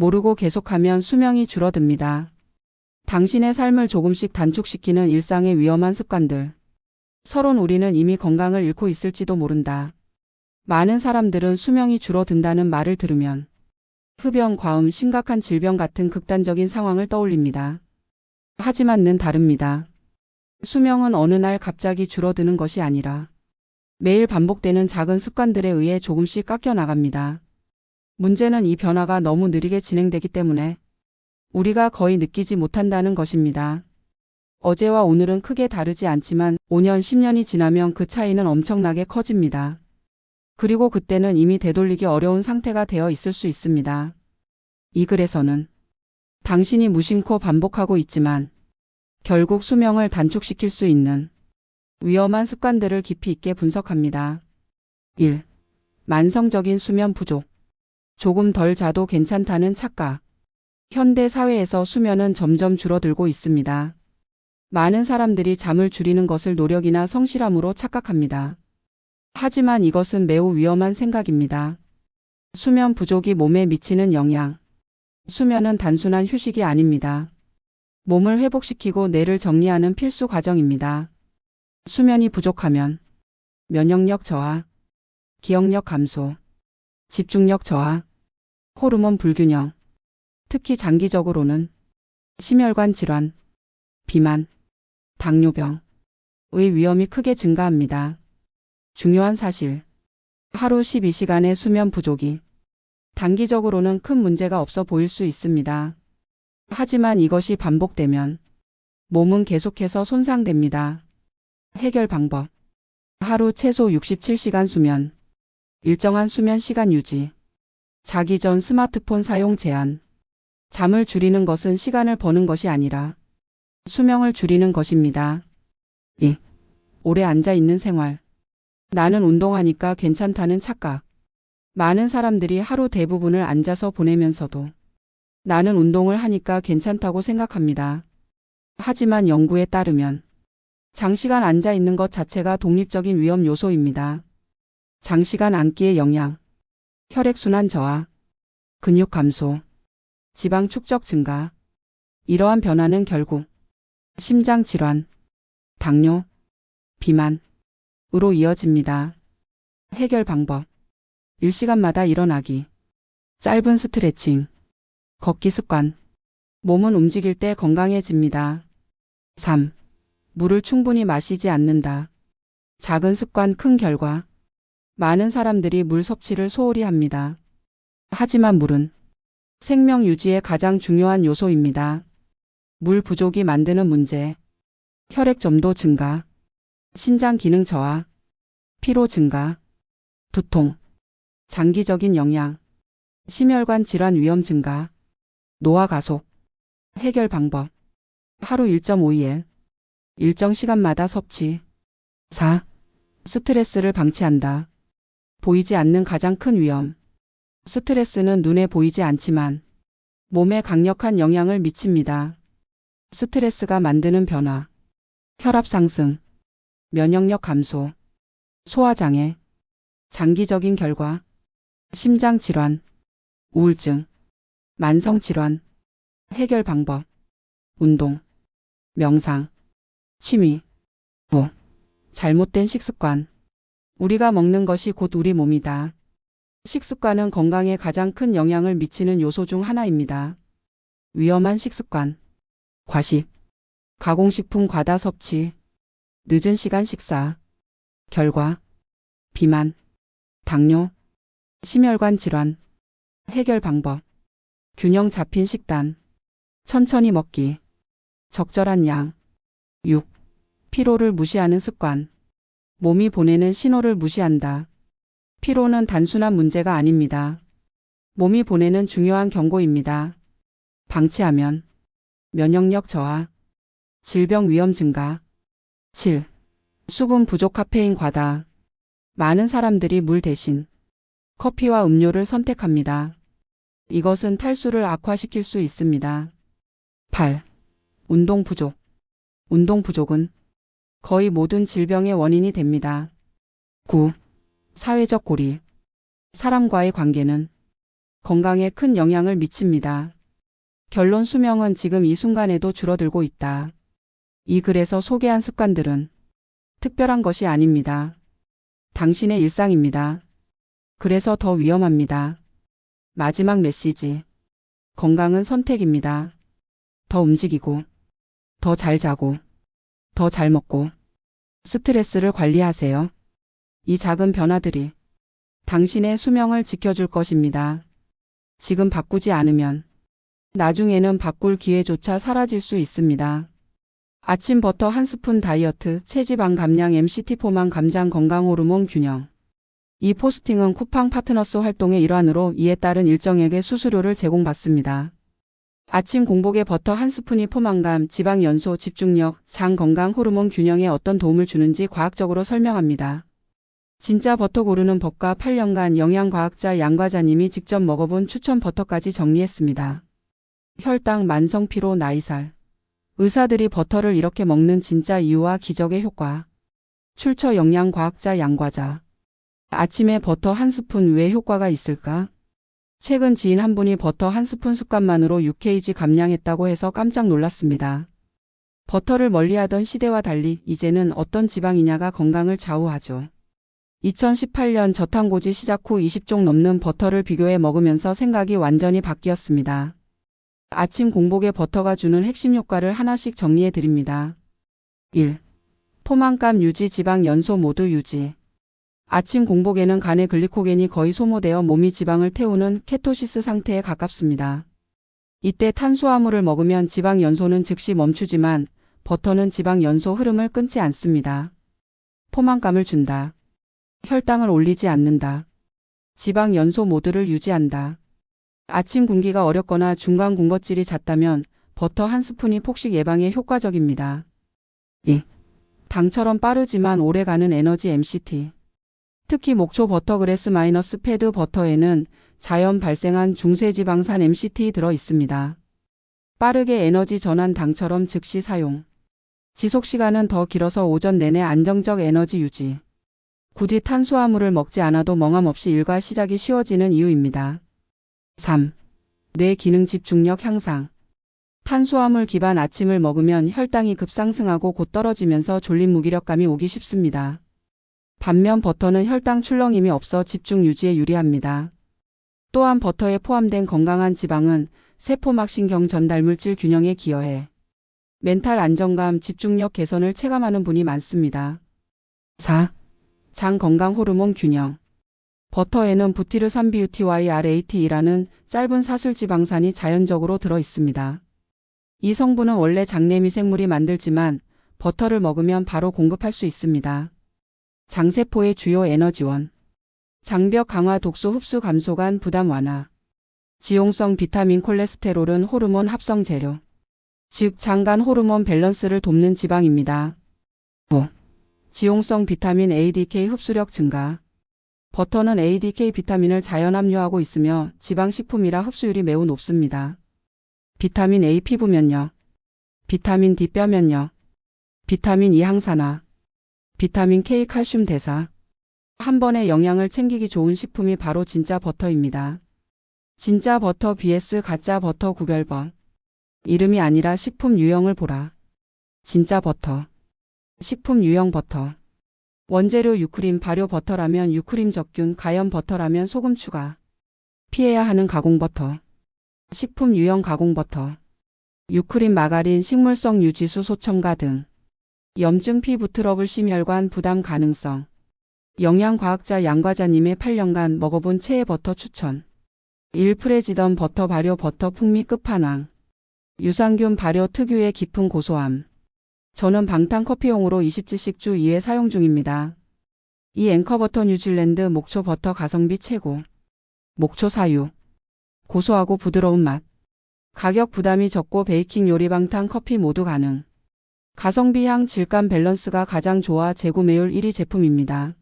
모르고 계속하면 수명이 줄어듭니다. 당신의 삶을 조금씩 단축시키는 일상의 위험한 습관들. 서론 우리는 이미 건강을 잃고 있을지도 모른다. 많은 사람들은 수명이 줄어든다는 말을 들으면 흡연, 과음, 심각한 질병 같은 극단적인 상황을 떠올립니다. 하지만 는 다릅니다. 수명은 어느 날 갑자기 줄어드는 것이 아니라 매일 반복되는 작은 습관들에 의해 조금씩 깎여 나갑니다. 문제는 이 변화가 너무 느리게 진행되기 때문에 우리가 거의 느끼지 못한다는 것입니다. 어제와 오늘은 크게 다르지 않지만 5년, 10년이 지나면 그 차이는 엄청나게 커집니다. 그리고 그때는 이미 되돌리기 어려운 상태가 되어 있을 수 있습니다. 이 글에서는 당신이 무심코 반복하고 있지만 결국 수명을 단축시킬 수 있는 위험한 습관들을 깊이 있게 분석합니다. 1. 만성적인 수면 부족. 조금 덜 자도 괜찮다는 착각. 현대 사회에서 수면은 점점 줄어들고 있습니다. 많은 사람들이 잠을 줄이는 것을 노력이나 성실함으로 착각합니다. 하지만 이것은 매우 위험한 생각입니다. 수면 부족이 몸에 미치는 영향. 수면은 단순한 휴식이 아닙니다. 몸을 회복시키고 뇌를 정리하는 필수 과정입니다. 수면이 부족하면 면역력 저하, 기억력 감소, 집중력 저하, 호르몬 불균형, 특히 장기적으로는 심혈관 질환, 비만, 당뇨병의 위험이 크게 증가합니다. 중요한 사실. 하루 12시간의 수면 부족이 단기적으로는 큰 문제가 없어 보일 수 있습니다. 하지만 이것이 반복되면 몸은 계속해서 손상됩니다. 해결 방법. 하루 최소 67시간 수면. 일정한 수면 시간 유지. 자기 전 스마트폰 사용 제한. 잠을 줄이는 것은 시간을 버는 것이 아니라 수명을 줄이는 것입니다. 2. 오래 앉아 있는 생활. 나는 운동하니까 괜찮다는 착각. 많은 사람들이 하루 대부분을 앉아서 보내면서도 나는 운동을 하니까 괜찮다고 생각합니다. 하지만 연구에 따르면 장시간 앉아 있는 것 자체가 독립적인 위험 요소입니다. 장시간 앉기의 영향. 혈액순환 저하, 근육 감소, 지방 축적 증가. 이러한 변화는 결국 심장 질환, 당뇨, 비만으로 이어집니다. 해결 방법. 1시간마다 일어나기. 짧은 스트레칭. 걷기 습관. 몸은 움직일 때 건강해집니다. 3. 물을 충분히 마시지 않는다. 작은 습관 큰 결과. 많은 사람들이 물 섭취를 소홀히 합니다. 하지만 물은 생명 유지의 가장 중요한 요소입니다. 물 부족이 만드는 문제. 혈액 점도 증가, 신장 기능 저하, 피로 증가, 두통, 장기적인 영향, 심혈관 질환 위험 증가, 노화 가속. 해결 방법. 하루 1.5일, 일정 시간마다 섭취. 4. 스트레스를 방치한다. 보이지 않는 가장 큰 위험. 스트레스는 눈에 보이지 않지만 몸에 강력한 영향을 미칩니다. 스트레스가 만드는 변화. 혈압 상승, 면역력 감소, 소화장애, 장기적인 결과, 심장 질환, 우울증, 만성 질환. 해결 방법. 운동, 명상, 취미. 5. 잘못된 식습관. 우리가 먹는 것이 곧 우리 몸이다. 식습관은 건강에 가장 큰 영향을 미치는 요소 중 하나입니다. 위험한 식습관. 과식, 가공식품 과다 섭취, 늦은 시간 식사. 결과, 비만, 당뇨, 심혈관 질환. 해결 방법. 균형 잡힌 식단. 천천히 먹기. 적절한 양. 6. 피로를 무시하는 습관. 몸이 보내는 신호를 무시한다. 피로는 단순한 문제가 아닙니다. 몸이 보내는 중요한 경고입니다. 방치하면 면역력 저하, 질병 위험 증가. 7. 수분 부족 카페인 과다. 많은 사람들이 물 대신 커피와 음료를 선택합니다. 이것은 탈수를 악화시킬 수 있습니다. 8. 운동 부족. 운동 부족은 거의 모든 질병의 원인이 됩니다. 9. 사회적 고립. 사람과의 관계는 건강에 큰 영향을 미칩니다. 결론 수명은 지금 이 순간에도 줄어들고 있다. 이 글에서 소개한 습관들은 특별한 것이 아닙니다. 당신의 일상입니다. 그래서 더 위험합니다. 마지막 메시지. 건강은 선택입니다. 더 움직이고, 더 잘 자고, 더 잘 먹고, 스트레스를 관리하세요. 이 작은 변화들이 당신의 수명을 지켜줄 것입니다. 지금 바꾸지 않으면 나중에는 바꿀 기회조차 사라질 수 있습니다. 아침 버터 한 스푼 다이어트, 체지방 감량 MCT 포만 감장 건강 호르몬 균형. 이 포스팅은 쿠팡 파트너스 활동의 일환으로 이에 따른 일정액의 수수료를 제공받습니다. 아침 공복에 버터 한 스푼이 포만감, 지방 연소, 집중력, 장 건강 호르몬 균형에 어떤 도움을 주는지 과학적으로 설명합니다. 진짜 버터 고르는 법과 8년간 영양과학자 양과자님이 직접 먹어본 추천 버터까지 정리했습니다. 혈당, 만성 피로, 나이살. 의사들이 버터를 이렇게 먹는 진짜 이유와 기적의 효과. 출처 영양과학자 양과자. 아침에 버터 한 스푼 왜 효과가 있을까? 최근 지인 한 분이 버터 한 스푼 습관만으로 6kg 감량했다고 해서 깜짝 놀랐습니다. 버터를 멀리하던 시대와 달리 이제는 어떤 지방이냐가 건강을 좌우하죠. 2018년 저탄고지 시작 후 20종 넘는 버터를 비교해 먹으면서 생각이 완전히 바뀌었습니다. 아침 공복에 버터가 주는 핵심 효과를 하나씩 정리해 드립니다. 1. 포만감 유지, 지방 연소 모두 유지. 아침 공복에는 간의 글리코겐이 거의 소모되어 몸이 지방을 태우는 케토시스 상태에 가깝습니다. 이때 탄수화물을 먹으면 지방 연소는 즉시 멈추지만 버터는 지방 연소 흐름을 끊지 않습니다. 포만감을 준다. 혈당을 올리지 않는다. 지방 연소 모드를 유지한다. 아침 굶기가 어렵거나 중간 군것질이 잦다면 버터 한 스푼이 폭식 예방에 효과적입니다. 2. 당처럼 빠르지만 오래가는 에너지 MCT. 특히 목초 버터 그레스 마이너스 패드 버터에는 자연 발생한 중쇄지방산 MCT 들어 있습니다. 빠르게 에너지 전환, 당처럼 즉시 사용. 지속 시간은 더 길어서 오전 내내 안정적 에너지 유지. 굳이 탄수화물을 먹지 않아도 멍함 없이 일과 시작이 쉬워지는 이유입니다. 3. 뇌 기능 집중력 향상. 탄수화물 기반 아침을 먹으면 혈당이 급상승하고 곧 떨어지면서 졸린 무기력감이 오기 쉽습니다. 반면 버터는 혈당 출렁임이 없어 집중 유지에 유리합니다. 또한 버터에 포함된 건강한 지방은 세포막신경 전달물질 균형에 기여해 멘탈 안정감, 집중력 개선을 체감하는 분이 많습니다. 4. 장 건강 호르몬 균형. 버터에는 부티르산 BUTYRATE라는 짧은 사슬지방산이 자연적으로 들어 있습니다. 이 성분은 원래 장내 미생물이 만들지만 버터를 먹으면 바로 공급할 수 있습니다. 장세포의 주요 에너지원. 장벽 강화, 독소 흡수 감소, 간 부담 완화. 지용성 비타민, 콜레스테롤은 호르몬 합성 재료. 즉 장간 호르몬 밸런스를 돕는 지방입니다. 5. 지용성 비타민 ADK 흡수력 증가. 버터는 ADK 비타민을 자연 함유하고 있으며 지방식품이라 흡수율이 매우 높습니다. 비타민 A 피부 면역, 비타민 D 뼈 면역, 비타민 E 항산화, 비타민 K 칼슘 대사. 한 번에 영양을 챙기기 좋은 식품이 바로 진짜 버터입니다. 진짜 버터 vs 가짜 버터 구별법. 이름이 아니라 식품 유형을 보라. 진짜 버터. 식품 유형 버터. 원재료 유크림, 발효 버터라면 유크림 적균, 가염 버터라면 소금 추가. 피해야 하는 가공 버터. 식품 유형 가공 버터. 유크림, 마가린, 식물성 유지수, 소첨가 등. 염증, 피부 트러블, 심혈관 부담 가능성. 영양과학자 양과자님의 8년간 먹어본 최애 버터 추천. 1. 프레지던 버터, 발효 버터 풍미 끝판왕. 유산균 발효 특유의 깊은 고소함. 저는 방탄 커피용으로 27식 주 2회 사용 중입니다. 이 앵커버터 뉴질랜드 목초 버터 가성비 최고. 목초 사유. 고소하고 부드러운 맛. 가격 부담이 적고 베이킹 요리 방탄 커피 모두 가능. 가성비 향 질감 밸런스가 가장 좋아 재구매율 1위 제품입니다.